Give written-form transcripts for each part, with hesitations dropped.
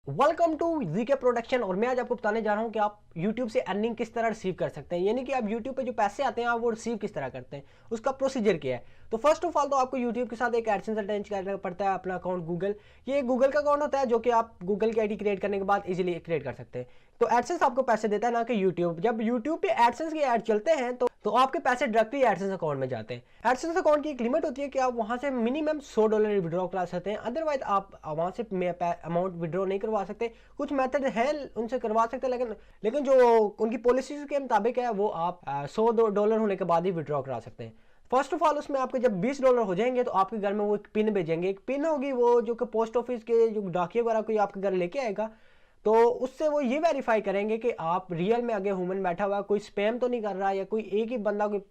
Welcome to GK production. और मैं आज आपको बताने जा रहा हूं कि आप YouTube से अर्निंग किस तरह रिसीव कर सकते हैं, यानी कि आप YouTube पे जो पैसे आते हैं आप वो रिसीव किस तरह करते हैं, उसका प्रोसीजर क्या है। तो फर्स्ट ऑफ ऑल तो आपको YouTube के साथ एक एडसेंस अटैच करना पड़ता है, अपना अकाउंट गूगल। ये गूगल का अकाउंट होता है जो कि आप गूगल की आईडी क्रिएट करने के बाद इजीली क्रिएट कर सकते हैं। तो एडसेंस आपको पैसे देता है, ना कि यूट्यूब। जब यूट्यूब पे एडसेंस के ऐड चलते हैं तो आपके पैसे डायरेक्टली एडसेंस अकाउंट में जाते हैं। एडसेंस अकाउंट की एक लिमिट होती है कि आप वहां से मिनिमम $100 विड्रॉ करा सकते हैं, अदरवाइज आप वहां से अमाउंट विड्रॉ नहीं करवा सकते। कुछ मेथड है उनसे करवा सकते हैं, लेकिन जो उनकी पॉलिसीज के मुताबिक है वो आप $100 होने के बाद ही विड्रॉ करा सकते हैं। फर्स्ट ऑफ ऑल उसमें आपके जब $20 हो जाएंगे तो आपके घर में वो एक पिन भेजेंगे। एक पिन होगी वो जो कि पोस्ट ऑफिस के जो डाकिया वगैरह कोई आपके घर लेके आएगा। तो उससे वो ये वेरीफाई करेंगे कि आप रियल में आगे ह्यूमन बैठा हुआ, कोई स्पैम तो नहीं कर रहा, या कोई एक ही बंदा कोई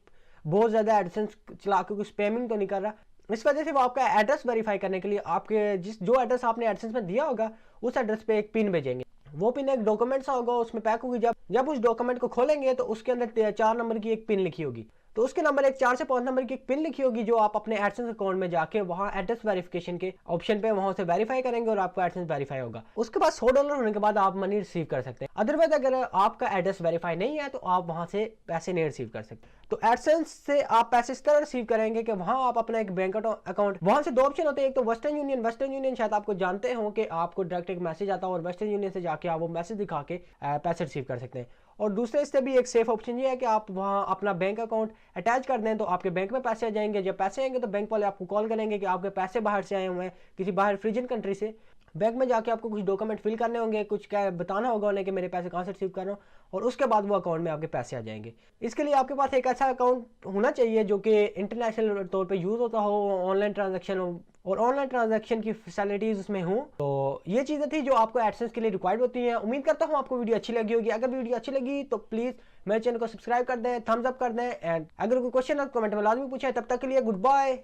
बहुत ज्यादा एडसेंस चला के कोई स्पैमिंग तो नहीं कर रहा। इस वजह से वो आपका एड्रेस वेरीफाई करने के लिए आपके जो एड्रेस आपने एडसेंस में दिया होगा उस एड्रेस पे एक पिन भेजेंगे। वो पिन एक डॉक्यूमेंट सा होगा, उसमें पैक होगी। जब उस डॉक्यूमेंट को खोलेंगे तो उसके अंदर 4 नंबर की एक पिन लिखी होगी। तो उसके नंबर एक 4 से 5 नंबर की एक पिन लिखी होगी जो आप अपने एडसेंस अकाउंट में जाके वहां एड्रेस वेरिफिकेशन के ऑप्शन पे वहां से वेरीफाई करेंगे और आपका एडसेंस वेरीफाई होगा। उसके बाद $100 होने के बाद आप मनी रिसीव कर सकते हैं। अदरवाइज अगर आपका एड्रेस वेरीफाई नहीं है तो आप वहां से पैसे नहीं रिसीव कर सकते। तो एडसेंस से आप पैसे इस तरह रिसीव करेंगे कि वहां आप अपना एक बैंक अकाउंट, वहां से 2 ऑप्शन होते हैं। एक तो वेस्टर्न यूनियन शायद आपको जानते हो कि आपको डायरेक्ट एक मैसेज आता है और वेस्टर्न यूनियन से जाके आप वो मैसेज दिखा के पैसे रिसीव कर सकते हैं। और दूसरे इससे भी एक सेफ ऑप्शन ये है कि आप वहां अपना बैंक अकाउंट अटैच कर दें तो आपके बैंक में पैसे आ जाएंगे। जब पैसे आएंगे तो बैंक वाले आपको कॉल करेंगे कि आपके पैसे बाहर से आए हुए हैं, किसी बाहर फ्रीजन कंट्री से। बैंक में जाके आपको कुछ डॉक्यूमेंट फिल करने होंगे, कुछ क्या बताना होगा उन्हें कि मेरे पैसे कहाँ से रिसीव कर रहा हूँ, और उसके बाद वो अकाउंट में आपके पैसे आ जाएंगे। इसके लिए आपके पास एक ऐसा अकाउंट होना चाहिए जो कि इंटरनेशनल तौर पे यूज़ होता हो, ऑनलाइन ट्रांजैक्शन हो और ऑनलाइन ट्रांजैक्शन की फैसिलिटीज उसमें हो। तो ये चीज़ें थी जो आपको एडसेंस के लिए रिक्वायर्ड होती हैं। उम्मीद करता हूँ आपको वीडियो अच्छी लगी होगी। अगर वीडियो अच्छी लगी तो प्लीज़ मेरे चैनल को सब्सक्राइब कर दें, थम्स अप कर दें, एंड अगर कोई क्वेश्चन है तो कमेंट में लाजमी पूछें। तब तक के लिए गुड बाय।